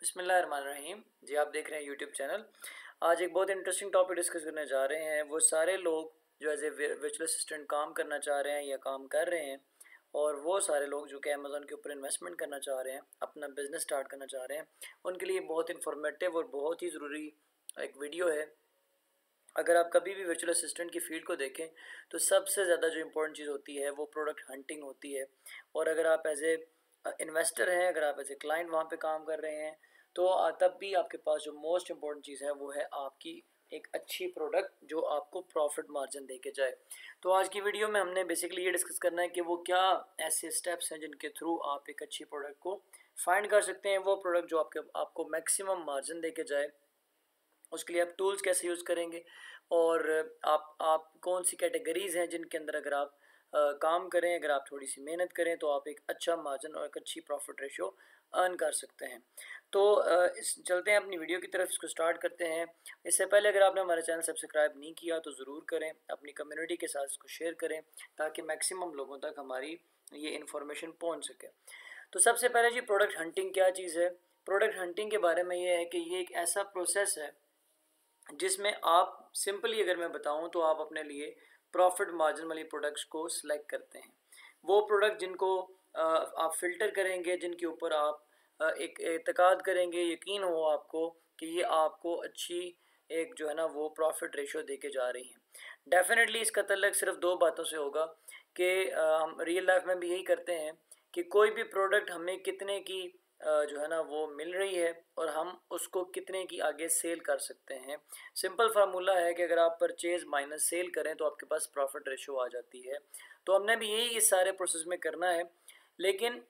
बिस्मिल्लाहिर्रहमानिर्रहीम जी, आप देख रहे हैं यूट्यूब चैनल। आज एक बहुत इंटरेस्टिंग टॉपिक डिस्कस करने जा रहे हैं। वो सारे लोग जो एज ए वर्चुअल असिस्टेंट काम करना चाह रहे हैं या काम कर रहे हैं, और वो सारे लोग जो कि अमेज़ॉन के ऊपर इन्वेस्टमेंट करना चाह रहे हैं, अपना बिज़नेस स्टार्ट करना चाह रहे हैं, उनके लिए बहुत इन्फॉर्मेटिव और बहुत ही ज़रूरी एक वीडियो है। अगर आप कभी भी वर्चुअल असिस्टेंट की फ़ील्ड को देखें तो सबसे ज़्यादा जो इम्पोर्टेंट चीज़ होती है वो प्रोडक्ट हंटिंग होती है। और अगर आप एज ए इन्वेस्टर हैं, अगर आप एज ए क्लाइंट वहाँ पे काम कर रहे हैं, तो तब भी आपके पास जो मोस्ट इम्पॉर्टेंट चीज़ है वो है आपकी एक अच्छी प्रोडक्ट जो आपको प्रॉफिट मार्जिन दे के जाए। तो आज की वीडियो में हमने बेसिकली ये डिस्कस करना है कि वो क्या ऐसे स्टेप्स हैं जिनके थ्रू आप एक अच्छी प्रोडक्ट को फाइंड कर सकते हैं, वो प्रोडक्ट जो आपको मैक्सिमम मार्जिन दे के जाए। उसके लिए आप टूल्स कैसे यूज़ करेंगे, और आप कौन सी कैटेगरीज़ हैं जिनके अंदर अगर आप काम करें, अगर आप थोड़ी सी मेहनत करें तो आप एक अच्छा मार्जिन और एक अच्छी प्रॉफिट रेशियो अर्न कर सकते हैं। तो इस चलते हैं अपनी वीडियो की तरफ, इसको स्टार्ट करते हैं। इससे पहले अगर आपने हमारे चैनल सब्सक्राइब नहीं किया तो ज़रूर करें, अपनी कम्युनिटी के साथ इसको शेयर करें ताकि मैक्सिमम लोगों तक हमारी ये इन्फॉर्मेशन पहुंच सके। तो सबसे पहले जी, प्रोडक्ट हंटिंग क्या चीज़ है। प्रोडक्ट हंटिंग के बारे में ये है कि ये एक ऐसा प्रोसेस है जिसमें आप सिंपली अगर मैं बताऊं तो आप अपने लिए प्रॉफिट मार्जिन वाली प्रोडक्ट्स को सिलेक्ट करते हैं। वो प्रोडक्ट जिनको आप फिल्टर करेंगे, जिनके ऊपर आप एक एतकाद करेंगे, यकीन हो आपको कि ये आपको अच्छी एक जो है ना वो प्रॉफिट रेशियो दे के जा रही हैं। डेफिनेटली इसका तल्लक सिर्फ दो बातों से होगा कि हम रियल लाइफ में भी यही करते हैं कि कोई भी प्रोडक्ट हमें कितने की जो है ना वो मिल रही है और हम उसको कितने की आगे सेल कर सकते हैं। सिंपल फार्मूला है कि अगर आप परचेज माइनस सेल करें तो आपके पास प्रॉफिट रेशियो आ जाती है। तो हमने भी यही इस सारे प्रोसेस में करना है, लेकिन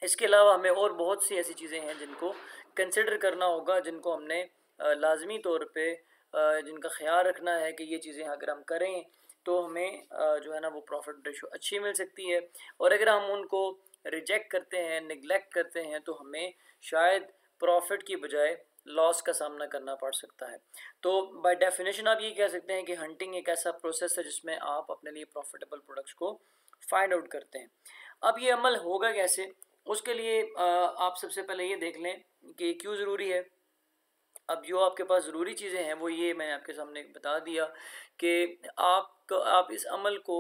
इसके अलावा हमें और बहुत सी ऐसी चीज़ें हैं जिनको कंसिडर करना होगा, जिनको हमने लाजमी तौर पे जिनका ख्याल रखना है कि ये चीज़ें अगर हम करें तो हमें जो है ना वो प्रॉफिट रेशो अच्छी मिल सकती है, और अगर हम उनको रिजेक्ट करते हैं, निगलेक्ट करते हैं, तो हमें शायद प्रॉफिट की बजाय लॉस का सामना करना पड़ सकता है। तो बाय डेफिनेशन आप ये कह सकते हैं कि हंटिंग एक ऐसा प्रोसेस है जिसमें आप अपने लिए प्रॉफिटेबल प्रोडक्ट्स को फाइंड आउट करते हैं। अब ये अमल होगा कैसे, उसके लिए आप सबसे पहले ये देख लें कि क्यों ज़रूरी है। अब जो आपके पास ज़रूरी चीज़ें हैं वो ये मैंने आपके सामने बता दिया कि आप इस अमल को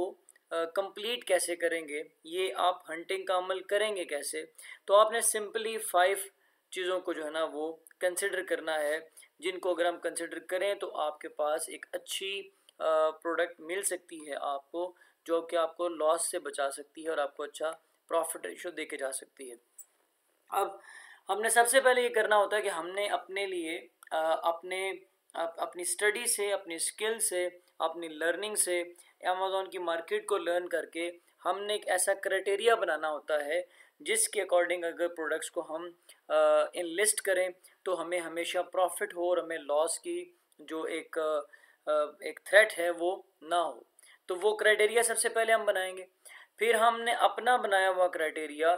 कंप्लीट कैसे करेंगे, ये आप हंटिंग का अमल करेंगे कैसे। तो आपने सिंपली 5 चीज़ों को जो है ना वो कंसिडर करना है, जिनको अगर हम कंसिडर करें तो आपके पास एक अच्छी प्रोडक्ट मिल सकती है आपको, जो कि आपको लॉस से बचा सकती है और आपको अच्छा प्रॉफिट रेशो दे के जा सकती है। अब हमने सबसे पहले ये करना होता है कि हमने अपने लिए अपनी स्टडी से, अपनी स्किल से, अपनी लर्निंग से, अमेज़ॉन की मार्केट को लर्न करके हमने एक ऐसा क्राइटेरिया बनाना होता है जिसके अकॉर्डिंग अगर प्रोडक्ट्स को हम इनलिस्ट करें तो हमें हमेशा प्रॉफिट हो और हमें लॉस की जो एक थ्रेट है वो ना हो। तो वो क्राइटेरिया सबसे पहले हम बनाएंगे। फिर हमने अपना बनाया हुआ क्राइटेरिया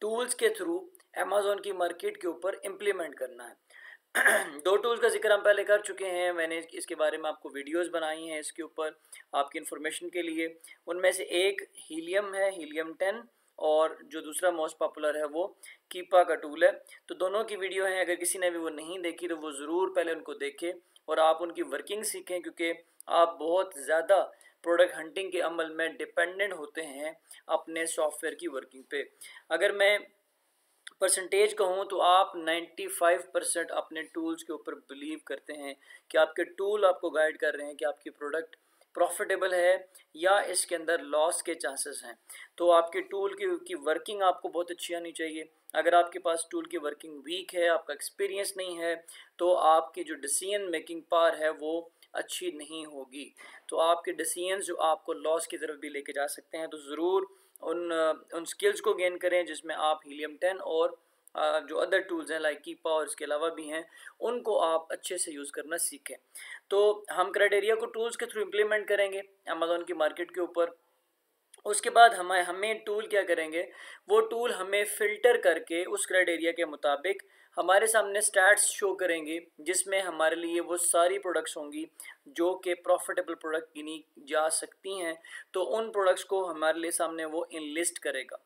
टूल्स के थ्रू अमेज़ॉन की मार्केट के ऊपर इम्प्लीमेंट करना है। 2 टूल्स का जिक्र हम पहले कर चुके हैं, मैंने इसके बारे में आपको वीडियोस बनाई हैं इसके ऊपर आपकी इन्फॉर्मेशन के लिए। उनमें से एक हीलियम है, हीलियम 10, और जो दूसरा मोस्ट पॉपुलर है वो कीपा का टूल है। तो दोनों की वीडियो हैं, अगर किसी ने भी वो नहीं देखी तो वो ज़रूर पहले उनको देखें और आप उनकी वर्किंग सीखें, क्योंकि आप बहुत ज़्यादा प्रोडक्ट हंटिंग के अमल में डिपेंडेंट होते हैं अपने सॉफ्टवेयर की वर्किंग पे। अगर मैं परसेंटेज कहूँ तो आप 95% अपने टूल्स के ऊपर बिलीव करते हैं कि आपके टूल आपको गाइड कर रहे हैं कि आपकी प्रोडक्ट प्रॉफिटेबल है या इसके अंदर लॉस के चांसेस हैं। तो आपके टूल की वर्किंग आपको बहुत अच्छी आनी चाहिए। अगर आपके पास टूल की वर्किंग वीक है, आपका एक्सपीरियंस नहीं है, तो आपकी जो डिसीजन मेकिंग पावर है वो अच्छी नहीं होगी। तो आपके डिसीजंस जो आपको लॉस की तरफ भी लेके जा सकते हैं, तो ज़रूर उन स्किल्स को गेन करें जिसमें आप हीलियम 10 और जो अदर टूल्स हैं लाइक कीपा और इसके अलावा भी हैं, उनको आप अच्छे से यूज़ करना सीखें। तो हम क्राइटेरिया को टूल्स के थ्रू इम्प्लीमेंट करेंगे अमेज़ॉन की मार्केट के ऊपर। उसके बाद हमें टूल क्या करेंगे, वो टूल हमें फ़िल्टर करके उस क्राइटेरिया के मुताबिक हमारे सामने स्टैट्स शो करेंगे जिसमें हमारे लिए वो सारी प्रोडक्ट्स होंगी जो कि प्रॉफिटेबल प्रोडक्ट गिनी जा सकती हैं। तो उन प्रोडक्ट्स को हमारे लिए सामने वो इनलिस्ट करेगा।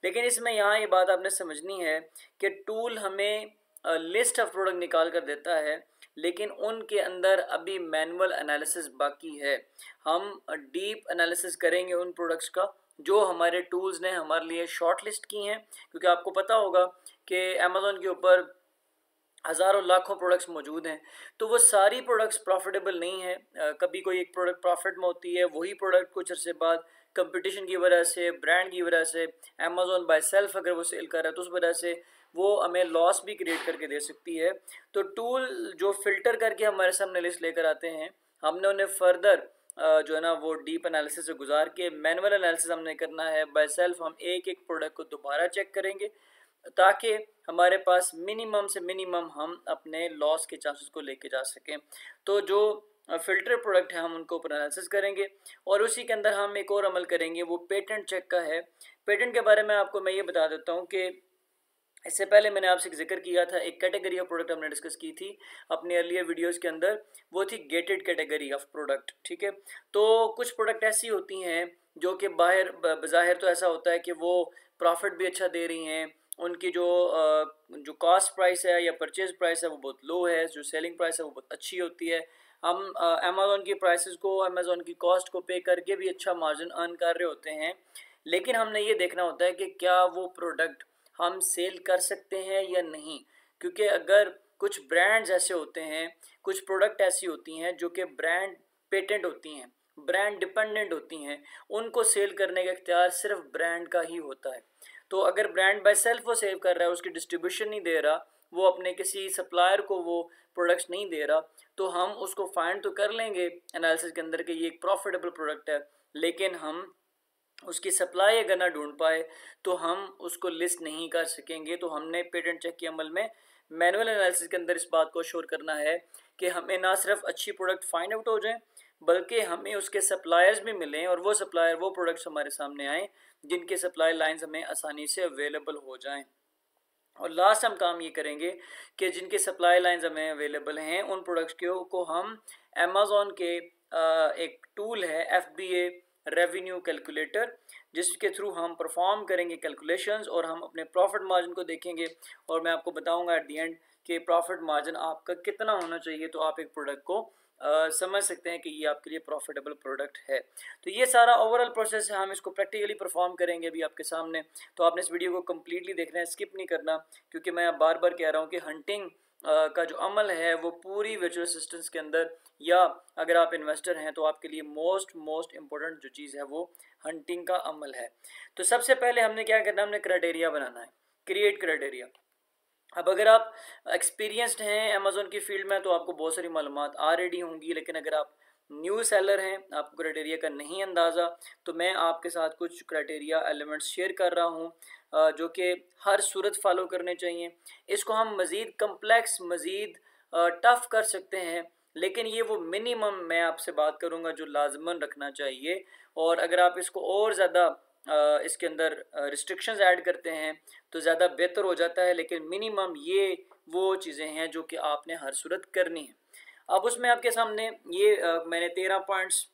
लेकिन इसमें यहाँ ये बात आपने समझनी है कि टूल हमें लिस्ट ऑफ प्रोडक्ट निकाल कर देता है, लेकिन उनके अंदर अभी मैनुअल एनालिसिस बाकी है। हम डीप एनालिसिस करेंगे उन प्रोडक्ट्स का जो हमारे टूल्स ने हमारे लिए शॉर्ट लिस्ट की हैं, क्योंकि आपको पता होगा कि अमेज़ॉन के ऊपर हज़ारों लाखों प्रोडक्ट्स मौजूद हैं, तो वो सारी प्रोडक्ट्स प्रॉफिटेबल नहीं है। कभी कोई एक प्रोडक्ट प्रॉफिट में होती है, वही प्रोडक्ट कुछ अर्से बाद कंपटीशन की वजह से, ब्रांड की वजह से, अमेज़ॉन बाय सेल्फ अगर वो सेल कर रहा है तो उस वजह से वो हमें लॉस भी क्रिएट करके दे सकती है। तो टूल जो फ़िल्टर करके हमारे सामने लिस्ट लेकर आते हैं, हमने उन्हें फर्दर जो है ना वो डीप एनालिसिस से गुजार के मैनुअल एनालिसिस हमने करना है। बाय सेल्फ हम एक एक प्रोडक्ट को दोबारा चेक करेंगे ताकि हमारे पास मिनिमम से मिनिमम हम अपने लॉस के चांसेस को लेके जा सकें। तो जो फ़िल्टर प्रोडक्ट है हम उनको ऊपर एनालिसिस करेंगे और उसी के अंदर हम एक और अमल करेंगे, वो पेटेंट चेक का है। पेटेंट के बारे में आपको मैं ये बता देता हूँ कि इससे पहले मैंने आपसे जिक्र किया था, एक कैटेगरी ऑफ प्रोडक्ट हमने डिस्कस की थी अपने अर्लियर वीडियोस के अंदर, वो थी गेटेड कैटेगरी ऑफ प्रोडक्ट। ठीक है, तो कुछ प्रोडक्ट ऐसी होती हैं जो कि बाहर तो ऐसा होता है कि वो प्रॉफिट भी अच्छा दे रही हैं, उनकी जो कॉस्ट प्राइस है या परचेज प्राइस है वो बहुत लो है, जो सेलिंग प्राइस है वो बहुत अच्छी होती है। हम अमेज़ॉन की प्राइसेस को, अमेज़ॉन की कॉस्ट को पे करके भी अच्छा मार्जिन अर्न कर रहे होते हैं, लेकिन हमने ये देखना होता है कि क्या वो प्रोडक्ट हम सेल कर सकते हैं या नहीं। क्योंकि अगर कुछ ब्रांड्स ऐसे होते हैं, कुछ प्रोडक्ट ऐसी होती हैं जो कि ब्रांड पेटेंट होती हैं, ब्रांड डिपेंडेंट होती हैं, उनको सेल करने का इख्तियार सिर्फ ब्रांड का ही होता है। तो अगर ब्रांड बाय सेल्फ वो सेल कर रहा है, उसकी डिस्ट्रीब्यूशन नहीं दे रहा, वो अपने किसी सप्लायर को वो प्रोडक्ट्स नहीं दे रहा, तो हम उसको फाइंड तो कर लेंगे एनालिसिस के अंदर कि ये एक प्रॉफिटेबल प्रोडक्ट है, लेकिन हम उसकी सप्लाई अगर ना ढूंढ पाए तो हम उसको लिस्ट नहीं कर सकेंगे। तो हमने पेटेंट चेक के अमल में मैनुअल एनालिसिस के अंदर इस बात को श्योर करना है कि हमें ना सिर्फ अच्छी प्रोडक्ट फाइंड आउट हो जाए, बल्कि हमें उसके सप्लायर्स भी मिलें और वो सप्लायर वो प्रोडक्ट्स हमारे सामने आएँ जिनके सप्लाई लाइंस हमें आसानी से अवेलेबल हो जाएं। और लास्ट हम काम ये करेंगे कि जिनके सप्लाई लाइंस हमें अवेलेबल हैं उन प्रोडक्ट्स को हम अमेज़ॉन के एक टूल है FBA रेवेन्यू कैलकुलेटर, जिसके थ्रू हम परफॉर्म करेंगे कैलकुलेशंस और हम अपने प्रॉफिट मार्जिन को देखेंगे और मैं आपको बताऊंगा एट द एंड कि प्रॉफिट मार्जिन आपका कितना होना चाहिए, तो आप एक प्रोडक्ट को समझ सकते हैं कि ये आपके लिए प्रॉफिटेबल प्रोडक्ट है। तो ये सारा ओवरऑल प्रोसेस है, हम इसको प्रैक्टिकली परफॉर्म करेंगे अभी आपके सामने। तो आपने इस वीडियो को कम्प्लीटली देखना है, स्किप नहीं करना, क्योंकि मैं बार बार कह रहा हूँ कि हंटिंग का जो अमल है वो पूरी वर्चुअल असिस्टेंट्स के अंदर, या अगर आप इन्वेस्टर हैं तो आपके लिए मोस्ट इम्पोर्टेंट जो चीज़ है वो हंटिंग का अमल है। तो सबसे पहले हमने क्या करना है, हमने क्राइटेरिया बनाना है, क्रिएट क्राइटेरिया। अब अगर आप एक्सपीरियंस्ड हैं अमेज़ॉन की फील्ड में तो आपको बहुत सारी मालूमात ऑलरेडी होंगी, लेकिन अगर आप न्यू सेलर हैं, आपको क्राइटेरिया का नहीं अंदाज़ा, तो मैं आपके साथ कुछ क्राइटेरिया एलिमेंट्स शेयर कर रहा हूं जो कि हर सूरत फॉलो करने चाहिए। इसको हम मज़ीद कम्प्लेक्स, मज़ीद टफ़ कर सकते हैं, लेकिन ये वो मिनिमम मैं आपसे बात करूंगा जो लाजमन रखना चाहिए। और अगर आप इसको और ज़्यादा इसके अंदर रिस्ट्रिक्शंस ऐड करते हैं तो ज़्यादा बेहतर हो जाता है, लेकिन मिनिमम ये वो चीज़ें हैं जो कि आपने हर सूरत करनी है। अब उसमें आपके सामने ये मैंने 13 पॉइंट्स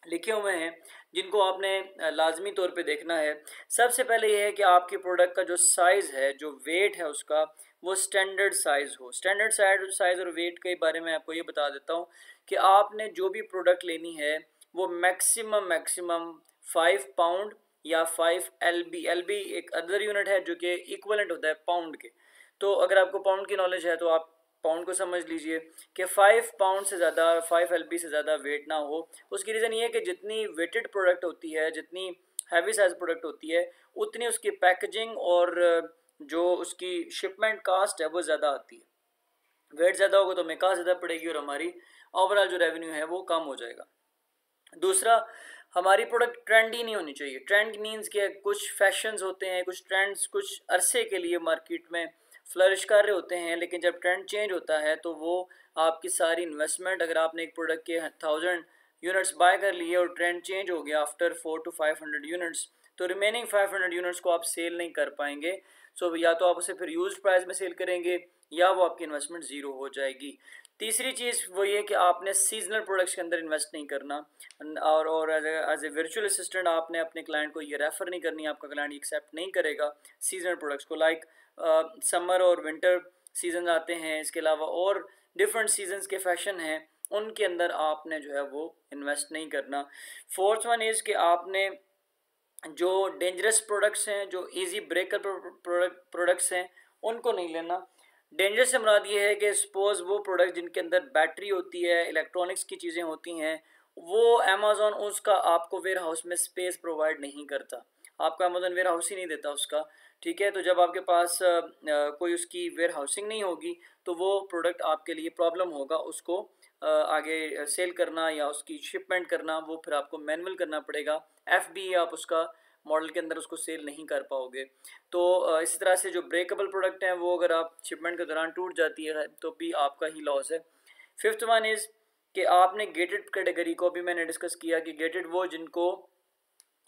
लिखे हुए हैं जिनको आपने लाजमी तौर पे देखना है। सबसे पहले ये है कि आपके प्रोडक्ट का जो साइज़ है, जो वेट है उसका, वो स्टैंडर्ड साइज़ हो। स्टैंडर्ड साइज़ और वेट के बारे में आपको ये बता देता हूँ कि आपने जो भी प्रोडक्ट लेनी है वो मैक्सिमम 5 पाउंड या 5 LB एक अदर यूनिट है जो कि इक्वलेंट होता है पाउंड के। तो अगर आपको पाउंड की नॉलेज है तो आप पाउंड को समझ लीजिए कि 5 पाउंड से ज़्यादा, 5 LB से ज़्यादा वेट ना हो। उसकी रीज़न ये है कि जितनी वेटेड प्रोडक्ट होती है, जितनी हैवी साइज प्रोडक्ट होती है, उतनी उसकी पैकेजिंग और जो उसकी शिपमेंट कास्ट है वो ज़्यादा आती है। वेट ज़्यादा होगा तो हमें कास्ट ज़्यादा पड़ेगी और हमारी ओवरऑल जो रेवेन्यू है वो कम हो जाएगा। दूसरा, हमारी प्रोडक्ट ट्रेंडी नहीं होनी चाहिए। ट्रेंड मीन्स कि कुछ फैशंस होते हैं, कुछ ट्रेंड्स कुछ अरसे के लिए मार्केट में फ्लरिश कर रहे होते हैं, लेकिन जब ट्रेंड चेंज होता है तो वो आपकी सारी इन्वेस्टमेंट, अगर आपने एक प्रोडक्ट के 1000 यूनिट्स बाय कर लिए और ट्रेंड चेंज हो गया आफ्टर 400 to 500 यूनिट्स, तो रिमेनिंग 500 यूनिट्स को आप सेल नहीं कर पाएंगे। सो या तो आप उसे फिर यूज्ड प्राइस में सेल करेंगे या वो आपकी इन्वेस्टमेंट ज़ीरो हो जाएगी। तीसरी चीज़ वो ये कि आपने सीजनल प्रोडक्ट्स के अंदर इन्वेस्ट नहीं करना, और एज ए वर्चुअल असिस्टेंट आपने अपने क्लाइंट को ये रेफ़र नहीं करनी, आपका क्लाइंट एक्सेप्ट नहीं करेगा सीजनल प्रोडक्ट्स को। लाइक समर और विंटर सीजन आते हैं, इसके अलावा और डिफरेंट सीजन्स के फैशन हैं, उनके अंदर आपने जो है वो इन्वेस्ट नहीं करना। फोर्थ वन इज़ कि आपने जो डेंजरस प्रोडक्ट्स हैं, जो इजी ब्रेकअप प्रोडक्ट्स हैं, उनको नहीं लेना। डेंजरस से मुराद ये है कि सपोज़ वो प्रोडक्ट जिनके अंदर बैटरी होती है, इलेक्ट्रॉनिक्स की चीज़ें होती हैं, वो अमेज़ॉन उसका आपको वेयर हाउस में स्पेस प्रोवाइड नहीं करता, आपका अमेज़ॉन वेयर हाउस ही नहीं देता उसका, ठीक है। तो जब आपके पास कोई उसकी वेयर हाउसिंग नहीं होगी तो वो प्रोडक्ट आपके लिए प्रॉब्लम होगा, उसको आगे सेल करना या उसकी शिपमेंट करना, वो फिर आपको मैनुअल करना पड़ेगा। FBA आप उसका मॉडल के अंदर उसको सेल नहीं कर पाओगे। तो इसी तरह से जो ब्रेकेबल प्रोडक्ट हैं वो अगर आप शिपमेंट के दौरान टूट जाती है तो भी आपका ही लॉस है। फिफ्थ वन इज़ कि आपने गेटेड कैटेगरी को भी मैंने डिस्कस किया कि गेटेड वो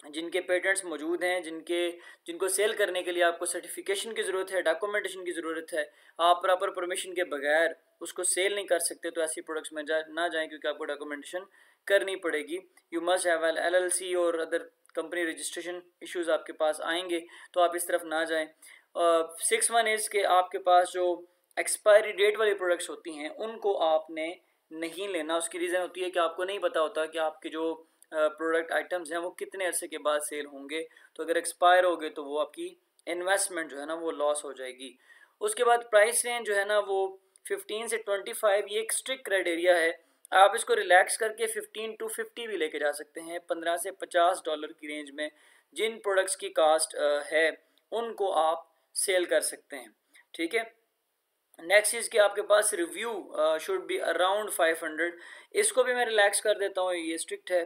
जिनके पेटेंट्स मौजूद हैं, जिनको सेल करने के लिए आपको सर्टिफिकेशन की ज़रूरत है, डॉक्यूमेंटेशन की ज़रूरत है, आप प्रॉपर परमिशन के बगैर उसको सेल नहीं कर सकते, तो ऐसी प्रोडक्ट्स में ना जाएं क्योंकि आपको डॉक्यूमेंटेशन करनी पड़ेगी। You must have an LLC और अदर कंपनी रजिस्ट्रेशन इश्यूज़ आपके पास आएंगे, तो आप इस तरफ ना जाएं। 6 वन इज़ कि आपके पास जो एक्सपायरी डेट वाली प्रोडक्ट्स होती हैं उनको आपने नहीं लेना। उसकी रीज़न होती है कि आपको नहीं पता होता कि आपके जो प्रोडक्ट आइटम्स हैं वो कितने अरसे के बाद सेल होंगे, तो अगर एक्सपायर हो गए तो वो आपकी इन्वेस्टमेंट जो है ना वो लॉस हो जाएगी। उसके बाद प्राइस रेंज जो है ना वो 15 से 25, ये एक स्ट्रिक्ट क्राइटेरिया है। आप इसको रिलैक्स करके 15 to 50 भी लेके जा सकते हैं। 15 से $50 की रेंज में जिन प्रोडक्ट्स की कास्ट है उनको आप सेल कर सकते हैं, ठीक है। नेक्स्ट चीज़ कि आपके पास रिव्यू शुड बी अराउंड 500, इसको भी मैं रिलैक्स कर देता हूँ, ये स्ट्रिक्ट है।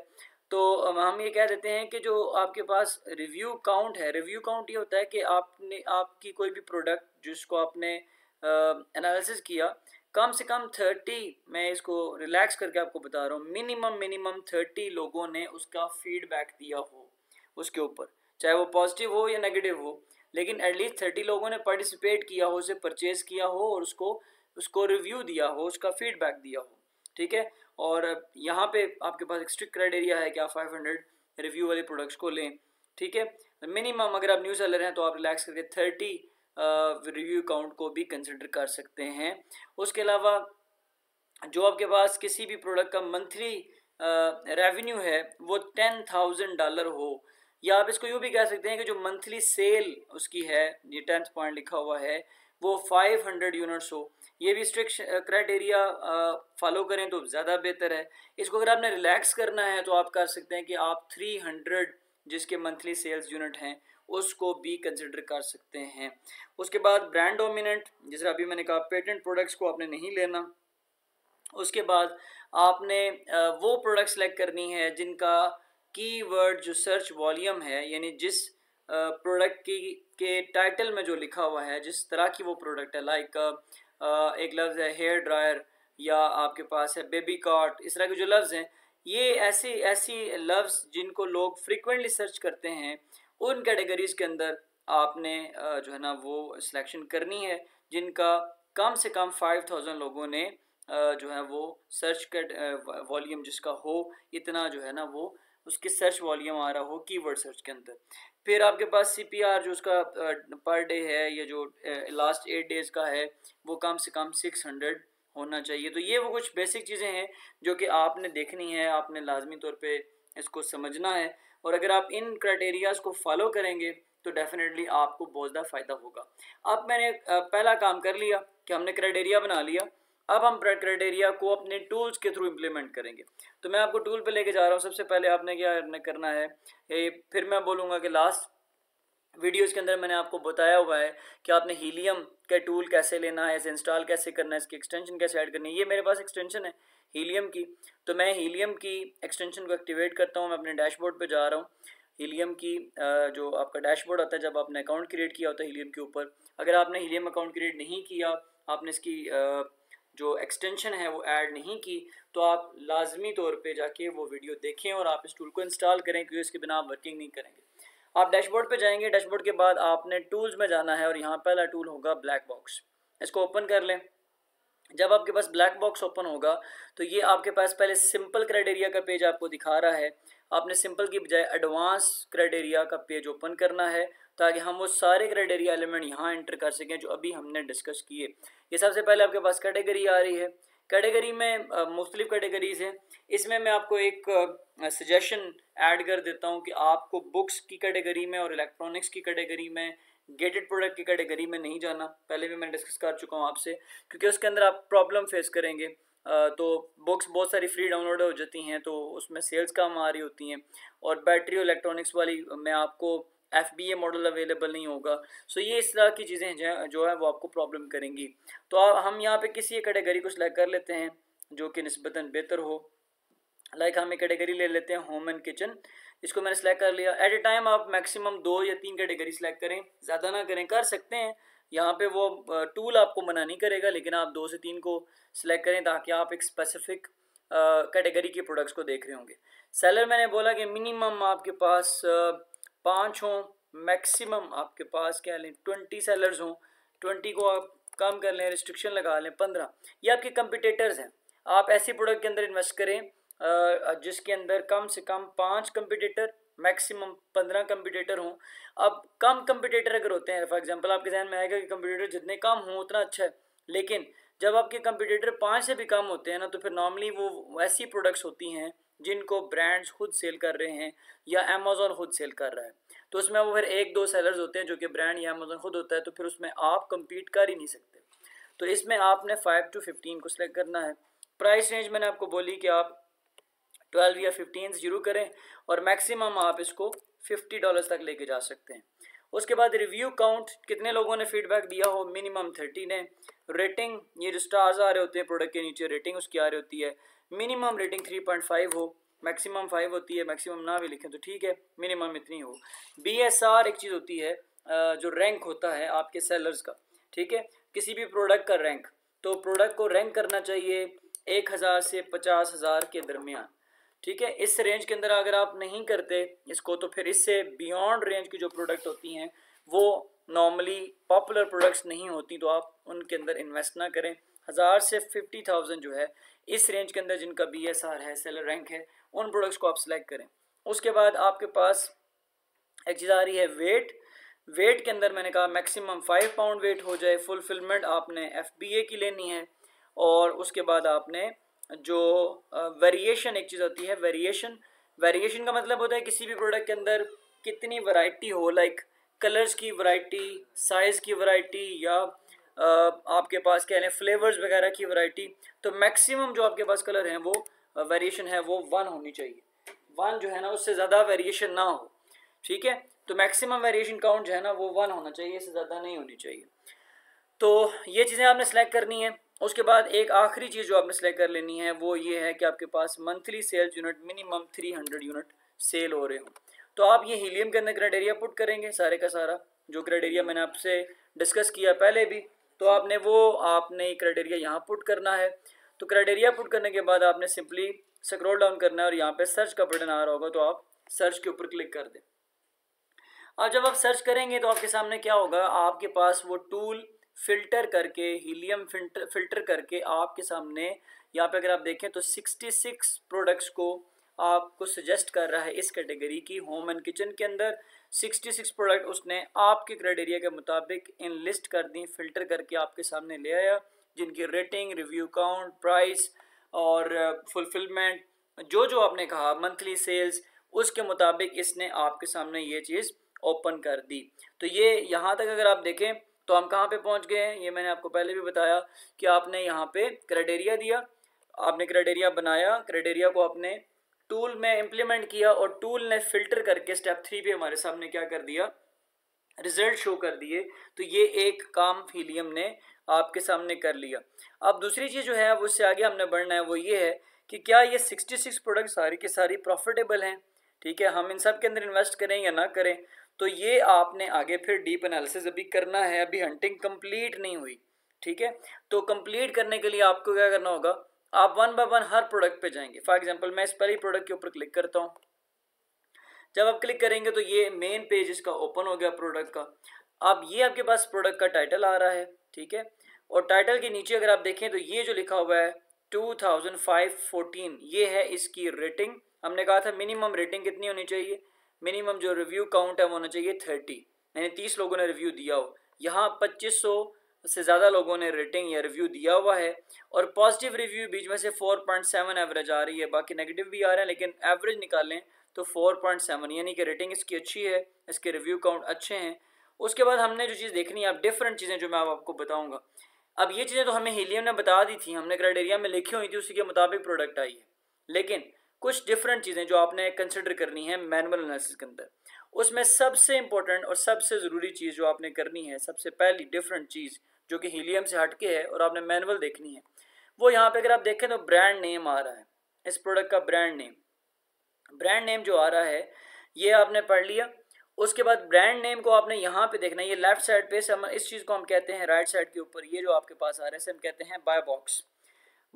तो हम ये कह देते हैं कि जो आपके पास रिव्यू काउंट है, रिव्यू काउंट ये होता है कि आपकी कोई भी प्रोडक्ट जिसको आपने एनालिसिस किया, कम से कम 30, मैं इसको रिलैक्स करके आपको बता रहा हूँ, मिनिमम 30 लोगों ने उसका फीडबैक दिया हो उसके ऊपर, चाहे वो पॉजिटिव हो या नेगेटिव हो, लेकिन एटलीस्ट 30 लोगों ने पार्टिसिपेट किया हो, उसे परचेज़ किया हो और उसको रिव्यू दिया हो, उसका फीडबैक दिया हो, ठीक है। और यहाँ पे आपके पास एक स्ट्रिक्ट क्राइटेरिया है कि आप 500 रिव्यू वाले प्रोडक्ट्स को लें, ठीक है। मिनिमम अगर आप न्यू सेलर हैं तो आप रिलैक्स करके 30 रिव्यू काउंट को भी कंसिडर कर सकते हैं। उसके अलावा जो आपके पास किसी भी प्रोडक्ट का मंथली रेवेन्यू है वो $10,000 हो, या आप इसको यूँ भी कह सकते हैं कि जो मंथली सेल उसकी है, ये 10th पॉइंट लिखा हुआ है, वो 500 यूनिट्स हो। ये भी स्ट्रिक्ट क्राइटेरिया फॉलो करें तो ज़्यादा बेहतर है। इसको अगर आपने रिलैक्स करना है तो आप कर सकते हैं कि आप 300 जिसके मंथली सेल्स यूनिट हैं उसको भी कंसिडर कर सकते हैं। उसके बाद ब्रांड डोमिनेंट, जैसे अभी मैंने कहा, पेटेंट प्रोडक्ट्स को आपने नहीं लेना। उसके बाद आपने वो प्रोडक्ट सेलेक्ट करनी है जिनका कीवर्ड जो सर्च वॉल्यूम है, यानी जिस प्रोडक्ट के टाइटल में जो लिखा हुआ है, जिस तरह की वो प्रोडक्ट है, लाइक एक लफ्ज़ है हेयर ड्रायर या आपके पास है बेबी कॉट, इस तरह के जो लफ्ज़ हैं, ये ऐसी लफ्ज़ जिनको लोग फ्रीक्वेंटली सर्च करते हैं, उन कैटेगरीज़ के अंदर आपने जो है ना वो सिलेक्शन करनी है जिनका कम से कम 5000 लोगों ने जो है वो सर्च कर वॉल्यूम जिसका हो, इतना जो है ना वो उसकी सर्च वॉल्यूम आ रहा हो कीवर्ड सर्च के अंदर। फिर आपके पास CPR जो उसका पर डे है, या जो लास्ट 8 डेज़ का है, वो कम से कम 600 होना चाहिए। तो ये वो कुछ बेसिक चीज़ें हैं जो कि आपने देखनी है, आपने लाजमी तौर पे इसको समझना है, और अगर आप इन क्राइटेरियाज़ को फॉलो करेंगे तो डेफिनेटली आपको बहुत ज़्यादा फ़ायदा होगा। अब मैंने पहला काम कर लिया कि हमने क्राइटेरिया बना लिया, अब हम क्राइटेरिया को अपने टूल्स के थ्रू इम्प्लीमेंट करेंगे। तो मैं आपको टूल पे लेके जा रहा हूँ। सबसे पहले आपने क्या करना है, फिर मैं बोलूँगा कि लास्ट वीडियोस के अंदर मैंने आपको बताया हुआ है कि आपने हीलियम का टूल कैसे लेना है, इसे इंस्टॉल कैसे करना है, इसकी एक्सटेंशन कैसे ऐड करनी है। ये मेरे पास एक्सटेंशन है हीलियम की, तो मैं हीलियम की एक्सटेंशन को एक्टिवेट करता हूँ। मैं अपने डैशबोर्ड पे जा रहा हूँ। हीलियम की जो आपका डैशबोर्ड आता है जब आपने अकाउंट क्रिएट किया होता है हीलियम के ऊपर, अगर आपने हीलियम अकाउंट क्रिएट नहीं किया, आपने इसकी जो एक्सटेंशन है वो ऐड नहीं की, तो आप लाजमी तौर पे जाके वो वीडियो देखें और आप इस टूल को इंस्टॉल करें, क्योंकि इसके बिना आप वर्किंग नहीं करेंगे। आप डैशबोर्ड पे जाएंगे, डैशबोर्ड के बाद आपने टूल्स में जाना है और यहाँ पहला टूल होगा ब्लैक बॉक्स। इसको ओपन कर लें। जब आपके पास ब्लैक बॉक्स ओपन होगा तो ये आपके पास पहले सिंपल क्राइटेरिया का पेज आपको दिखा रहा है। आपने सिंपल की बजाय एडवांस क्राइटेरिया का पेज ओपन करना है ताकि हम वो सारे क्राइटेरिया एलिमेंट यहाँ एंटर कर सकें जो अभी हमने डिस्कस किए। ये सबसे पहले आपके पास कैटेगरी आ रही है। कैटेगरी में मुख्तलिफ कैटेगरीज हैं। इसमें मैं आपको एक सजेशन ऐड कर देता हूँ कि आपको बुक्स की कैटेगरी में और इलेक्ट्रॉनिक्स की कैटेगरी में, गेटेड प्रोडक्ट की कैटेगरी में नहीं जाना। पहले भी मैं डिस्कस कर चुका हूँ आपसे, क्योंकि उसके अंदर आप प्रॉब्लम फेस करेंगे। तो बुक्स बहुत सारी फ्री डाउनलोड हो जाती हैं तो उसमें सेल्स कम आ रही होती हैं, और बैटरी और इलेक्ट्रॉनिक्स वाली में आपको FBA मॉडल अवेलेबल नहीं होगा। सो ये इस तरह की चीज़ें जो है वो आपको प्रॉब्लम करेंगी। तो हम यहाँ पे किसी एक कैटेगरी को सिलेक्ट कर लेते हैं जो कि निस्बतन बेहतर हो। लाइक हम एक कैटेगरी ले लेते हैं होम एंड किचन। इसको मैंने सेलेक्ट कर लिया। एट ए टाइम आप मैक्सिमम 2 या 3 कैटेगरी सेलेक्ट करें, ज़्यादा ना करें। कर सकते हैं, यहाँ पे वो टूल आपको मना नहीं करेगा, लेकिन आप 2 से 3 को सिलेक्ट करें ताकि आप एक स्पेसिफिक कैटेगरी के प्रोडक्ट्स को देख रहे होंगे। सेलर मैंने बोला कि मिनिमम आपके पास 5 हों, मैक्सिमम आपके पास क्या लें 20 सेलर्स हों। 20 को आप कम कर लें, रिस्ट्रिक्शन लगा लें 15। ये आपके कंपिटिटर्स हैं। आप ऐसी प्रोडक्ट के अंदर इन्वेस्ट करें जिसके अंदर कम से कम 5 कंपिटिटर, मैक्सिमम 15 कंपिटिटर हों। अब कम कंपिटिटर अगर होते हैं, फॉर एग्जांपल आपके ध्यान में आएगा कि कंपिटिटर जितने कम हों उतना अच्छा है, लेकिन जब आपके कंपिटिटर 5 से भी कम होते हैं ना, तो फिर नॉर्मली वो ऐसी प्रोडक्ट्स होती हैं जिनको ब्रांड्स खुद सेल कर रहे हैं या अमेज़ॉन खुद सेल कर रहा है। तो उसमें वो फिर 1-2 सेलर्स होते हैं जो कि ब्रांड या अमेज़ॉन खुद होता है, तो फिर उसमें आप कम्पीट कर ही नहीं सकते। तो इसमें आपने 5 to 15 को सिलेक्ट करना है। प्राइस रेंज मैंने आपको बोली कि आप 12 या 15 जरूर करें, और मैक्सिमम आप इसको $50 तक लेके जा सकते हैं। उसके बाद रिव्यू काउंट, कितने लोगों ने फीडबैक दिया हो, मिनिमम 30 ने। रेटिंग, ये जो स्टार्स आ रहे होते हैं प्रोडक्ट के नीचे रेटिंग उसकी आ रही होती है। मिनिमम रेटिंग 3.5 हो, मैक्सिमम 5 होती है। मैक्सिमम ना भी लिखें तो ठीक है, मिनिमम इतनी हो। BSR एक चीज़ होती है जो रैंक होता है आपके सेलर्स का, ठीक है, किसी भी प्रोडक्ट का रैंक। तो प्रोडक्ट को रैंक करना चाहिए 1000 से 50,000 के दरमियान, ठीक है। इस रेंज के अंदर अगर आप नहीं करते इसको, तो फिर इससे बियॉन्ड रेंज की जो प्रोडक्ट होती हैं वो नॉर्मली पॉपुलर प्रोडक्ट्स नहीं होती, तो आप उनके अंदर इन्वेस्ट ना करें। 1000 से 50,000 जो है इस रेंज के अंदर जिनका BSR है, सेलर रैंक है, उन प्रोडक्ट्स को आप सिलेक्ट करें। उसके बाद आपके पास एक चीज़ आ रही है वेट। वेट के अंदर मैंने कहा मैक्सिमम 5 पाउंड वेट हो जाए। फुलफिलमेंट आपने FBA की लेनी है। और उसके बाद आपने जो वेरिएशन एक चीज़ होती है, वेरिएशन का मतलब होता है किसी भी प्रोडक्ट के अंदर कितनी वैरायटी हो, लाइक कलर्स की वैरायटी, साइज़ की वैरायटी, या आपके पास क्या है फ्लेवर्स वगैरह की वैरायटी। तो मैक्सिमम जो आपके पास कलर हैं वो वेरिएशन है वो 1 होनी चाहिए। 1 जो है ना, उससे ज़्यादा वेरिएशन ना हो, ठीक है। तो मैक्सिमम वेरिएशन काउंट जो है ना वो 1 होना चाहिए, इससे ज़्यादा नहीं होनी चाहिए। तो ये चीज़ें आपने सेलेक्ट करनी है। उसके बाद एक आखिरी चीज़ जो आपने सेलेक्ट कर लेनी है वो ये है कि आपके पास monthly sales unit minimum 300 unit sale हो रहे हो। तो आप ये हीलियम के अंदर क्राइटेरिया पुट करेंगे, सारे का सारा जो क्राइटेरिया मैंने आपसे डिस्कस किया पहले भी, तो आपने क्राइटेरिया यहाँ पुट करना है। तो क्राइटेरिया पुट करने के बाद आपने सिंपली स्क्रॉल डाउन करना है और यहाँ पे सर्च का बटन आ रहा होगा, तो आप सर्च के ऊपर क्लिक कर दें। अब जब आप सर्च करेंगे तो आपके सामने क्या होगा, आपके पास वो टूल फिल्टर करके, हीलियम फिल्टर करके आपके सामने यहाँ पे अगर आप देखें तो 66 प्रोडक्ट्स को आपको सजेस्ट कर रहा है इस कैटेगरी की होम एंड किचन के अंदर। 66 प्रोडक्ट उसने आपके क्राइटेरिया के मुताबिक इन लिस्ट कर दी, फिल्टर करके आपके सामने ले आया, जिनकी रेटिंग, रिव्यू काउंट, प्राइस और फुलफिलमेंट, जो आपने कहा, मंथली सेल्स, उसके मुताबिक इसने आपके सामने ये चीज़ ओपन कर दी। तो ये यहाँ तक अगर आप देखें तो हम कहाँ पे पहुँच गए हैं, ये मैंने आपको पहले भी बताया कि आपने यहाँ पे क्राइटेरिया दिया, आपने क्राइटेरिया बनाया, क्राइटेरिया को आपने टूल में इम्प्लीमेंट किया और टूल ने फिल्टर करके स्टेप 3 पे हमारे सामने क्या कर दिया, रिजल्ट शो कर दिए। तो ये एक काम हीलियम ने आपके सामने कर लिया। अब दूसरी चीज़ जो है वो उससे आगे हमने बढ़ना है, वो ये है कि क्या ये 66 प्रोडक्ट सारी की सारी प्रॉफिटेबल हैं, ठीक है, हम इन सब के अंदर इन्वेस्ट करें या ना करें। तो ये आपने आगे फिर डीप एनालिसिस अभी करना है, अभी हंटिंग कंप्लीट नहीं हुई, ठीक है। तो कंप्लीट करने के लिए आपको क्या करना होगा, आप 1 बाय 1 हर प्रोडक्ट पे जाएंगे। फॉर एग्जांपल मैं इस पहली प्रोडक्ट के ऊपर क्लिक करता हूँ। जब आप क्लिक करेंगे तो ये मेन पेज इसका ओपन हो गया प्रोडक्ट का। अब ये आपके पास प्रोडक्ट का टाइटल आ रहा है, ठीक है, और टाइटल के नीचे अगर आप देखें तो ये जो लिखा हुआ है 2514 ये है इसकी रेटिंग। हमने कहा था मिनिमम रेटिंग कितनी होनी चाहिए, मिनिमम जो रिव्यू काउंट है वो होना चाहिए 30, यानी 30 लोगों ने रिव्यू दिया हो। यहाँ 2500 से ज़्यादा लोगों ने रेटिंग या रिव्यू दिया हुआ है, और पॉजिटिव रिव्यू बीच में से 4.7 एवरेज आ रही है, बाकी नेगेटिव भी आ रहे हैं, लेकिन एवरेज निकालें तो 4.7, यानी कि रेटिंग इसकी अच्छी है, इसके रिव्यू काउंट अच्छे हैं। उसके बाद हमने जो चीज़ देखनी है, अब डिफरेंट चीज़ें जो मैं आपको बताऊँगा। अब ये चीज़ें तो हमें हीलियम ने बता दी थी, हमने क्राइटेरिया में लिखी हुई थी, उसी के मुताबिक प्रोडक्ट आई है, लेकिन कुछ डिफरेंट चीज़ें जो आपने कंसिडर करनी है मैनुअल एनालिसिस के अंदर। उसमें सबसे इंपॉर्टेंट और सबसे ज़रूरी चीज़ जो आपने करनी है, सबसे पहली डिफरेंट चीज़ जो कि हीलियम से हटके है और आपने मैनुअल देखनी है, वो यहाँ पे अगर आप देखें तो ब्रांड नेम आ रहा है, इस प्रोडक्ट का ब्रांड नेम जो आ रहा है ये आपने पढ़ लिया। उसके बाद ब्रांड नेम को आपने यहाँ पे देखना है, ये लेफ्ट साइड पे इस चीज़ को हम कहते हैं, राइट साइड के ऊपर ये जो आपके पास आ रहा है इसे हम कहते हैं बाय बॉक्स।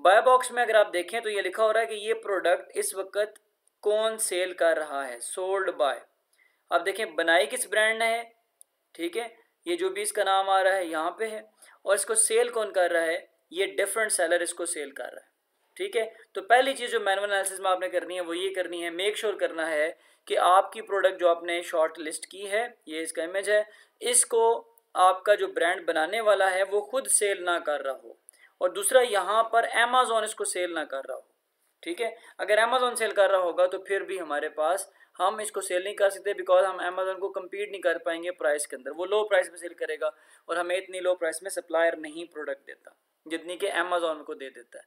बाय बॉक्स में अगर आप देखें तो ये लिखा हो रहा है कि ये प्रोडक्ट इस वक्त कौन सेल कर रहा है, सोल्ड बाय। आप देखें बनाई किस ब्रांड ने है, ठीक है, ये जो भी इसका नाम आ रहा है यहाँ पे है, और इसको सेल कौन कर रहा है, ये डिफरेंट सेलर इसको सेल कर रहा है, ठीक है। तो पहली चीज़ जो मैनुअल एनालिसिस में आपने करनी है वो ये करनी है, मेक श्योर करना है कि आपकी प्रोडक्ट जो आपने शॉर्ट लिस्ट की है, ये इसका इमेज है, इसको आपका जो ब्रांड बनाने वाला है वो खुद सेल ना कर रहा हो, और दूसरा यहाँ पर अमेज़ॉन इसको सेल ना कर रहा हो, ठीक है। अगर अमेज़ॉन सेल कर रहा होगा तो फिर भी हमारे पास हम इसको सेल नहीं कर सकते, बिकॉज हम अमेज़ॉन को कम्पीट नहीं कर पाएंगे प्राइस के अंदर, वो लो प्राइस में सेल करेगा और हमें इतनी लो प्राइस में सप्लायर नहीं प्रोडक्ट देता जितनी कि अमेज़ॉन को दे देता है।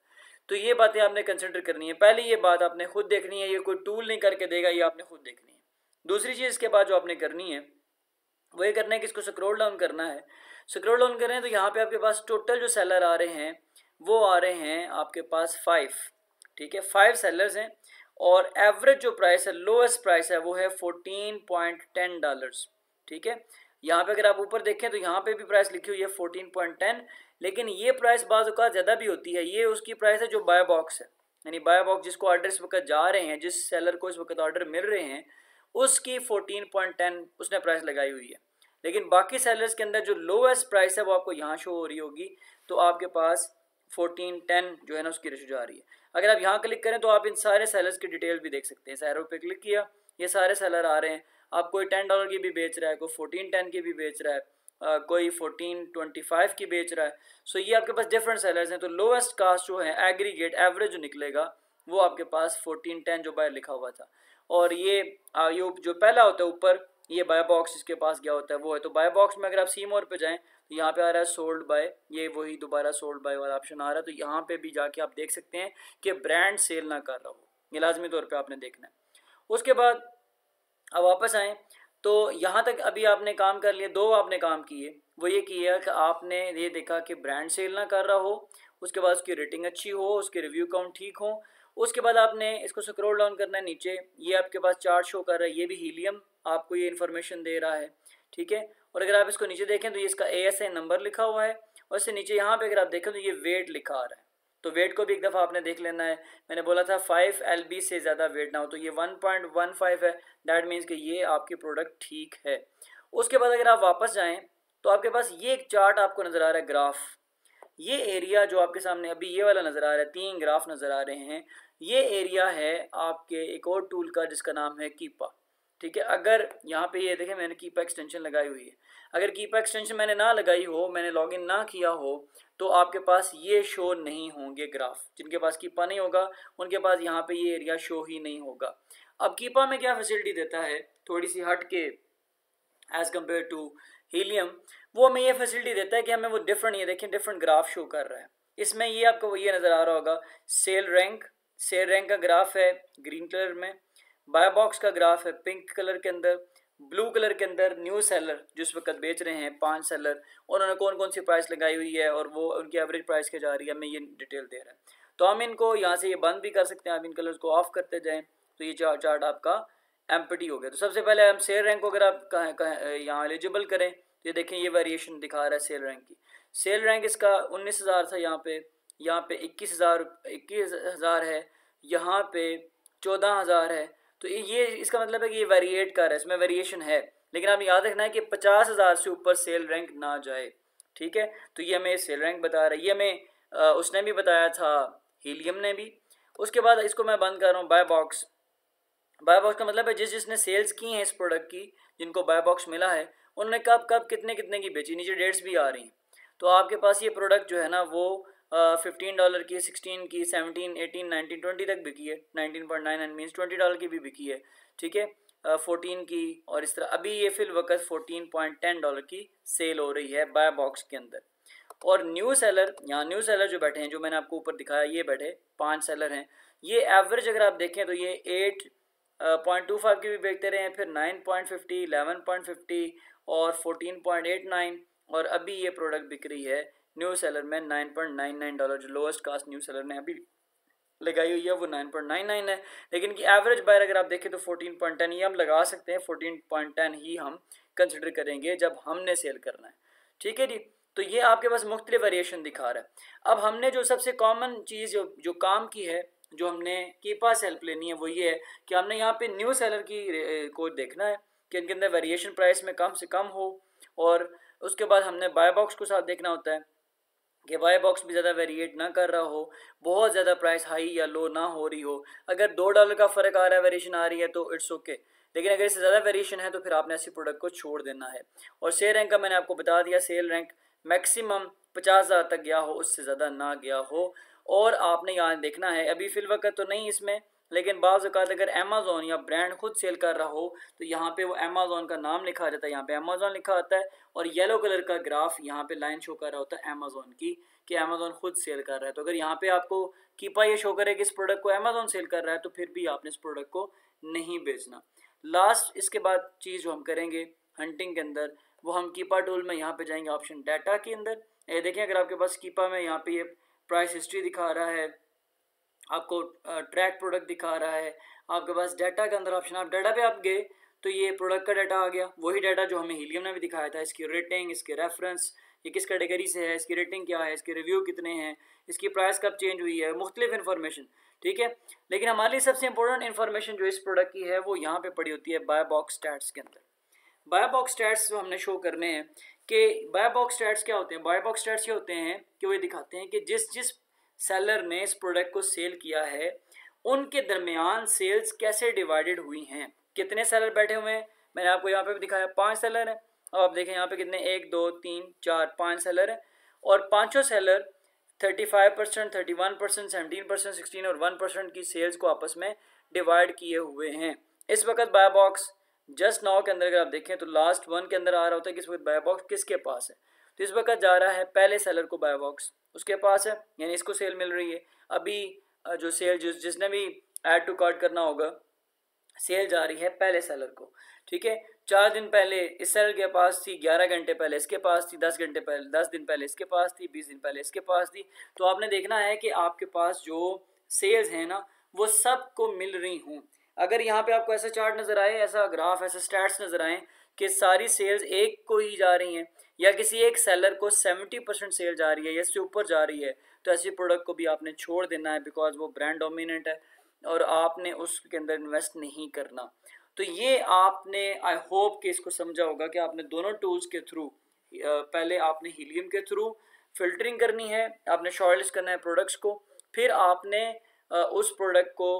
तो ये बातें आपने कंसिडर करनी है, पहले ये बात आपने खुद देखनी है, ये कोई टूल नहीं करके देगा, ये आपने खुद देखनी है। दूसरी चीज़ इसके बाद जो आपने करनी है वो ये करना है कि इसको स्क्रॉल डाउन करना है। स्क्रॉल डाउन करें तो यहाँ पे आपके पास टोटल जो सेलर आ रहे हैं वो आ रहे हैं आपके पास 5, ठीक है, 5 सेलर्स हैं, और एवरेज जो प्राइस है, लोएस्ट प्राइस है वो है $14.10, ठीक है। यहाँ पे अगर आप ऊपर देखें तो यहाँ पे भी प्राइस लिखी हुई है 14.10, लेकिन ये प्राइस बाज़ औक़ात ज़्यादा भी होती है, ये उसकी प्राइस है जो बाय बॉक्स है, यानी बाय बॉक्स जिसको ऑर्डर इस वक्त जा रहे हैं, जिस सेलर को इस वक्त ऑर्डर मिल रहे हैं उसकी 14.10 उसने प्राइस लगाई हुई है। लेकिन बाकी सेलर्स के अंदर जो लोएस्ट प्राइस है वो आपको यहाँ शो हो रही होगी, तो आपके पास 14.10 जो है ना उसकी रेशो जा रही है। अगर आप यहाँ क्लिक करें तो आप इन सारे सेलर्स की डिटेल भी देख सकते हैं। इस एरो पे क्लिक किया, ये सारे सेलर आ रहे हैं, आप कोई $10 की भी बेच रहा है, कोई 14.10 की भी बेच रहा है, कोई 14.25 की बेच रहा है। सो ये आपके पास डिफरेंट सेलर्स हैं, तो लोएस्ट कास्ट जो है एग्रीगेट एवरेज जो निकलेगा वो आपके पास 14.10 जो बाहर लिखा हुआ था, और ये जो पहला होता है ऊपर ये बाय बॉक्स इसके पास गया होता है वो है। तो बाय बॉक्स में अगर आप सी मोर पे जाएं तो यहाँ पे आ रहा है सोल्ड बाय, ये वही दोबारा सोल्ड बाय वाला ऑप्शन आ रहा है, तो यहाँ पे भी जाके आप देख सकते हैं कि ब्रांड सेल ना कर रहा हो, ये लाजमी तौर पे आपने देखना है। उसके बाद अब वापस आएँ तो यहाँ तक अभी आपने काम कर लिया, दो आपने काम किए, वो ये किया कि आपने ये देखा कि ब्रांड सेल ना कर रहा हो, उसके बाद उसकी रेटिंग अच्छी हो, उसके रिव्यू काउंट ठीक हो। उसके बाद आपने इसको स्क्रॉल डाउन करना है नीचे, ये आपके पास चार्ट शो कर रहा है, ये भी हीलियम आपको ये इन्फॉर्मेशन दे रहा है, ठीक है। और अगर आप इसको नीचे देखें तो ये इसका ASI नंबर लिखा हुआ है, और इससे नीचे यहाँ पे अगर आप देखें तो ये वेट लिखा आ रहा है, तो वेट को भी एक दफ़ा आपने देख लेना है। मैंने बोला था 5 LB से ज़्यादा वेट ना हो, तो ये 1.15 है, दैट मीन्स कि ये आपकी प्रोडक्ट ठीक है। उसके बाद अगर आप वापस जाएँ तो आपके पास ये एक चार्ट आपको नज़र आ रहा है, ग्राफ, ये एरिया जो आपके सामने अभी ये वाला नज़र आ रहा है, 3 ग्राफ नज़र आ रहे हैं, ये एरिया है आपके एक और टूल का जिसका नाम है कीपा, ठीक है। अगर यहाँ पे ये देखें मैंने कीपा एक्सटेंशन लगाई हुई है, अगर कीपा एक्सटेंशन मैंने ना लगाई हो, मैंने लॉगिन ना किया हो, तो आपके पास ये शो नहीं होंगे ग्राफ। जिनके पास कीपा नहीं होगा उनके पास यहाँ पे ये एरिया शो ही नहीं होगा। अब कीपा में क्या फैसिलिटी देता है, थोड़ी सी हट के एज़ कम्पेयर टू हीलियम, वो हमें ये फैसिलिटी देता है कि हमें वो डिफरेंट, ये देखें डिफरेंट ग्राफ शो कर रहा है। इसमें ये आपको ये नज़र आ रहा होगा, सेल रैंक का ग्राफ है ग्रीन कलर में, बाय बॉक्स का ग्राफ है पिंक कलर के अंदर, ब्लू कलर के अंदर न्यू सेलर जिस वक्त बेच रहे हैं 5 सेलर, उन्होंने कौन कौन सी प्राइस लगाई हुई है और वो उनकी एवरेज प्राइस क्या जा रही है, हमें ये डिटेल दे रहा है। तो हम इनको यहाँ से ये बंद भी कर सकते हैं, आप इन कलर्स को ऑफ करते जाएँ तो ये चार्ट आपका एम्प्टी हो गया। तो सबसे पहले हम सेल रैंक को अगर आप यहाँ एलिजिबल करें तो ये देखें ये वेरिएशन दिखा रहा है सेल रैंक की। सेल रैंक इसका 19,000 था, यहाँ पे 21,000 है, यहाँ पे 14,000 है। तो ये इसका मतलब है कि ये वेरिएट कर रहा है, इसमें वेरिएशन है, लेकिन आप याद रखना है कि 50,000 से ऊपर सेल रैंक ना जाए, ठीक है। तो ये हमें सेल रैंक बता रहा है, ये हमें उसने भी बताया था, हीलियम ने भी। उसके बाद इसको मैं बंद कर रहा हूँ बाय बॉक्स। बाय बॉक्स का मतलब है जिसने सेल्स की हैं इस प्रोडक्ट की, जिनको बाय बॉक्स मिला है, उन्होंने कब कब कितने कितने की बेची, नीचे डेट्स भी आ रही हैं। तो आपके पास ये प्रोडक्ट जो है ना वो $15 की, 16 की, 17, 18, 19, 20 तक बिकी है। 19.99 मीन्स $20 की भी बिकी है, ठीक है। 14 की, और इस तरह अभी ये फिल वक्त $14.10 की सेल हो रही है बाय बॉक्स के अंदर। और न्यू सेलर, यहाँ न्यू सेलर जो बैठे हैं, जो मैंने आपको ऊपर दिखाया, ये बैठे 5 सेलर हैं। ये एवरेज अगर आप देखें तो ये 8.25 की भी बेचते रहे हैं, फिर 9.50, 11.50 और 14.89, और अभी ये प्रोडक्ट बिक रही है न्यू सेलर में $9.99। जो लोएस्ट कास्ट न्यू सेलर ने अभी लगाई हुई है वो 9.99 है, लेकिन की एवरेज बायर अगर आप देखें तो 14.10 ही हम लगा सकते हैं, 14.10 ही हम कंसिडर करेंगे जब हमने सेल करना है, ठीक है जी। तो ये आपके पास मुख्तलिफ वेरिएशन दिखा रहा है। अब हमने जो सबसे कॉमन चीज़ जो काम की है, जो हमने कीपा से हेल्प लेनी है, वो ये है कि हमने यहाँ पे न्यू सेलर की को देखना है कि इनके अंदर वेरिएशन प्राइस में कम से कम हो, और उसके बाद हमने बाय बॉक्स को साथ देखना होता है कि बाय बॉक्स भी ज़्यादा वेरिएट ना कर रहा हो, बहुत ज़्यादा प्राइस हाई या लो ना हो रही हो। अगर $2 का फ़र्क आ रहा है, वेरिएशन आ रही है, तो इट्स ओके, लेकिन अगर इससे ज़्यादा वेरिएशन है तो फिर आपने ऐसी प्रोडक्ट को छोड़ देना है। और सेल रैंक का मैंने आपको बता दिया, सेल रैंक मैक्सिमम 50,000 तक गया हो, उससे ज़्यादा ना गया हो। और आपने यहाँ देखना है, अभी फ़िल वक्त तो नहीं इसमें, लेकिन बाज़ औक़ात अगर अमेज़ॉन या ब्रांड खुद सेल कर रहा हो तो यहाँ पे वो अमेज़ॉन का नाम लिखा जाता है, यहाँ पे अमेज़ॉन लिखा होता है, और येलो कलर का ग्राफ यहाँ पे लाइन शो कर रहा होता है अमेज़ॉन की, कि अमेज़ॉन खुद सेल कर रहा है। तो अगर यहाँ पे आपको कीपा ये शो करे कि इस प्रोडक्ट को अमेज़ॉन सेल कर रहा है, तो फिर भी आपने इस प्रोडक्ट को नहीं बेचना। लास्ट इसके बाद चीज़ जो हम करेंगे हंटिंग के अंदर, वो हम कीपा टूल में यहाँ पे जाएंगे ऑप्शन डाटा के अंदर। ये देखें, अगर आपके पास कीपा में यहाँ पे ये प्राइस हिस्ट्री दिखा रहा है, आपको ट्रैक प्रोडक्ट दिखा रहा है, आपके पास डाटा के अंदर ऑप्शन, आप डाटा पे आप गए तो ये प्रोडक्ट का डाटा आ गया, वही डाटा जो हमें हीलियम ने भी दिखाया था, इसकी रेटिंग, इसके रेफरेंस, ये किस कैटेगरी से है, इसकी रेटिंग क्या है, इसके रिव्यू कितने हैं, इसकी प्राइस कब चेंज हुई है, मुख्तलिफ इन्फॉर्मेशन, ठीक है। लेकिन हमारे लिए सबसे इंपॉर्टेंट इन्फॉर्मेशन जो इस प्रोडक्ट की है वो यहाँ पे पड़ी होती है बाय बॉक्स स्टैट्स के अंदर। बाय बॉक्स स्टैट्स जो हमने शो करने हैं कि बाय बॉक्स स्टैट्स क्या होते हैं। बाय बॉक्स स्टैट्स ये होते हैं कि वो दिखाते हैं कि जिस सेलर ने इस प्रोडक्ट को सेल किया है उनके दरमियान सेल्स कैसे डिवाइडेड हुई हैं, कितने सेलर बैठे हुए हैं। मैंने आपको यहाँ पे भी दिखाया 5 सेलर हैं। अब आप देखें यहाँ पे कितने, 1 2 3 4 5 सेलर हैं, और पाँचों सेलर 35%, 31%, 17%, 16 और 1% की सेल्स को आपस में डिवाइड किए हुए हैं। इस वक्त बाय बॉक्स जस्ट नाउ के अंदर अगर आप देखें तो लास्ट 1 के अंदर आ रहा होता है कि इस वक्त बाय बॉक्स किसके पास है। तो इस वक्त जा रहा है पहले सेलर को बाय बॉक्स उसके पास है, यानी इसको सेल मिल रही है। अभी जो सेल जिसने भी ऐड टू कार्ट करना होगा, सेल जा रही है पहले सेलर को, ठीक है। 4 दिन पहले इस सेलर के पास थी, 11 घंटे पहले इसके पास थी, 10 घंटे पहले, 10 दिन पहले इसके पास थी, 20 दिन पहले इसके पास थी। तो आपने देखना है कि आपके पास जो सेल्स हैं ना वो सबको मिल रही हूँ। अगर यहाँ पे आपको ऐसा चार्ट नज़र आए, ऐसा ग्राफ, ऐसे स्टैट्स नज़र आए कि सारी सेल्स एक को ही जा रही हैं, या किसी एक सेलर को 70% सेल जा रही है या इससे ऊपर जा रही है, तो ऐसी प्रोडक्ट को भी आपने छोड़ देना है, बिकॉज वो ब्रांड डोमिनेंट है और आपने उसके अंदर इन्वेस्ट नहीं करना। तो ये आपने, आई होप कि इसको समझा होगा कि आपने दोनों टूल्स के थ्रू, पहले आपने हीलियम के थ्रू फिल्टरिंग करनी है, आपने शॉर्टलिस्ट करना है प्रोडक्ट्स को, फिर आपने उस प्रोडक्ट को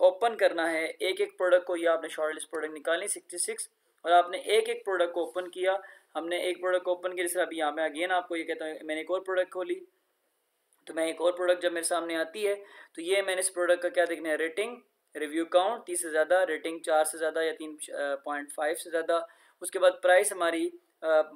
ओपन करना है, एक एक प्रोडक्ट को, ये आपने शॉर्टलिस्ट प्रोडक्ट निकालनी 66, और आपने एक एक प्रोडक्ट को ओपन किया। हमने एक प्रोडक्ट को ओपन किया, जैसे अभी यहाँ पे अगेन आपको ये कहता हूँ, मैंने एक और प्रोडक्ट खोली, तो मैं एक और प्रोडक्ट जब मेरे सामने आती है तो ये मैंने इस प्रोडक्ट का क्या देखना है, रेटिंग, रिव्यू काउंट 30 से ज़्यादा, रेटिंग 4 से ज़्यादा या 3.5 से ज़्यादा, उसके बाद प्राइस हमारी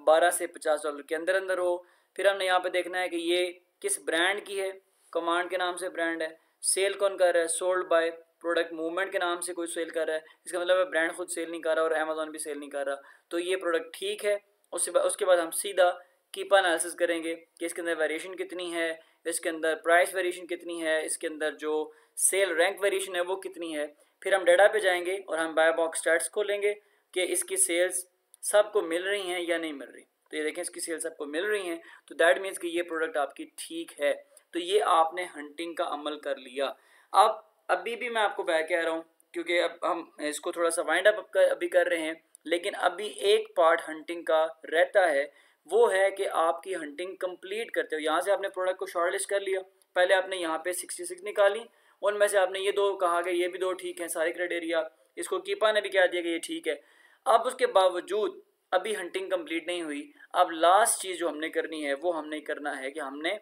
12 से $50 के अंदर अंदर हो। फिर हमने यहाँ पे देखना है कि ये किस ब्रांड की है, कमांड के नाम से ब्रांड है, सेल कौन कर रहा है, सोल्ड बाय, प्रोडक्ट मूवमेंट के नाम से कोई सेल कर रहा है, इसका मतलब है ब्रांड खुद सेल नहीं कर रहा और अमेजोन भी सेल नहीं कर रहा, तो ये प्रोडक्ट ठीक है। उसके बाद हम सीधा कीपा एनालिसिस करेंगे कि इसके अंदर वेरिएशन कितनी है, इसके अंदर प्राइस वेरिएशन कितनी है, इसके अंदर जो सेल रैंक वेरिएशन है वो कितनी है। फिर हम डाटा पे जाएंगे और हम बाय बॉक्स स्टैट्स खोलेंगे कि इसकी सेल्स सबको मिल रही हैं या नहीं मिल रही। तो ये देखें इसकी सेल्स सबको मिल रही हैं, तो दैट मीन्स कि ये प्रोडक्ट आपकी ठीक है। तो ये आपने हंटिंग का अमल कर लिया। अब अभी भी मैं आपको कह रहा हूँ क्योंकि अब हम इसको थोड़ा सा वाइंड अप अभी कर रहे हैं, लेकिन अभी एक पार्ट हंटिंग का रहता है, वो है कि आपकी हंटिंग कंप्लीट करते हो। यहाँ से आपने प्रोडक्ट को शॉर्टलिस्ट कर लिया, पहले आपने यहाँ पे 66 निकाली, उनमें से आपने ये 2 कहा कि ये भी 2 ठीक हैं, सारे क्राइटेरिया, इसको कीपा ने भी कह दिया कि ये ठीक है। अब उसके बावजूद अभी हंटिंग कंप्लीट नहीं हुई। अब लास्ट चीज़ जो हमने करनी है वो हमने करना है कि हमने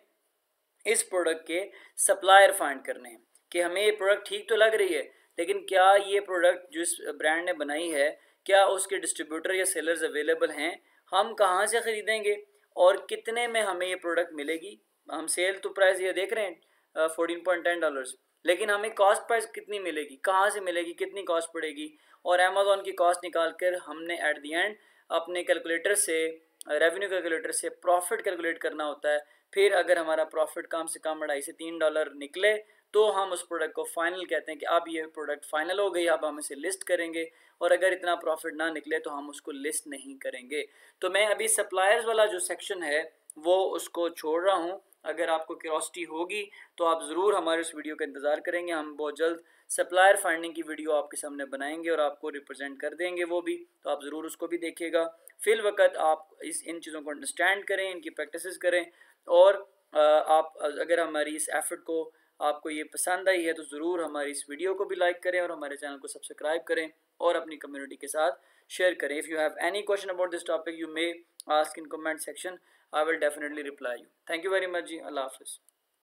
इस प्रोडक्ट के सप्लायर फाइंड करने हैं कि हमें ये प्रोडक्ट ठीक तो लग रही है, लेकिन क्या ये प्रोडक्ट जिस ब्रांड ने बनाई है, क्या उसके डिस्ट्रीब्यूटर या सेलर्स अवेलेबल हैं, हम कहाँ से ख़रीदेंगे और कितने में हमें ये प्रोडक्ट मिलेगी। हम सेल तो प्राइस ये देख रहे हैं $14.10, लेकिन हमें कॉस्ट प्राइस कितनी मिलेगी, कहाँ से मिलेगी, कितनी कॉस्ट पड़ेगी, और अमेज़ॉन की कॉस्ट निकाल कर हमने एट दी एंड अपने कैलकुलेटर से, रेवेन्यू कैलकुलेटर से प्रॉफिट कैलकुलेट करना होता है। फिर अगर हमारा प्रॉफिट कम से कम $2.5 से $3 निकले तो हम उस प्रोडक्ट को फाइनल कहते हैं कि अब ये प्रोडक्ट फाइनल हो गई, अब हम इसे लिस्ट करेंगे, और अगर इतना प्रॉफिट ना निकले तो हम उसको लिस्ट नहीं करेंगे। तो मैं अभी सप्लायर्स वाला जो सेक्शन है वो उसको छोड़ रहा हूँ। अगर आपको क्यूरियोसिटी होगी तो आप ज़रूर हमारे इस वीडियो का इंतज़ार करेंगे। हम बहुत जल्द सप्लायर फाइंडिंग की वीडियो आपके सामने बनाएंगे और आपको रिप्रेजेंट कर देंगे वो भी, तो आप ज़रूर उसको भी देखिएगा। फिल वक्त आप इन चीज़ों को अंडरस्टैंड करें, इनकी प्रैक्टिसेस करें, और आप अगर हमारी इस एफर्ट को आपको ये पसंद आई है तो ज़रूर हमारी इस वीडियो को भी लाइक करें और हमारे चैनल को सब्सक्राइब करें और अपनी कम्युनिटी के साथ शेयर करें। If you have any question about this topic you may ask in comment section, I will definitely reply you. Thank you very much जी, अल्लाह हाफ़िज़।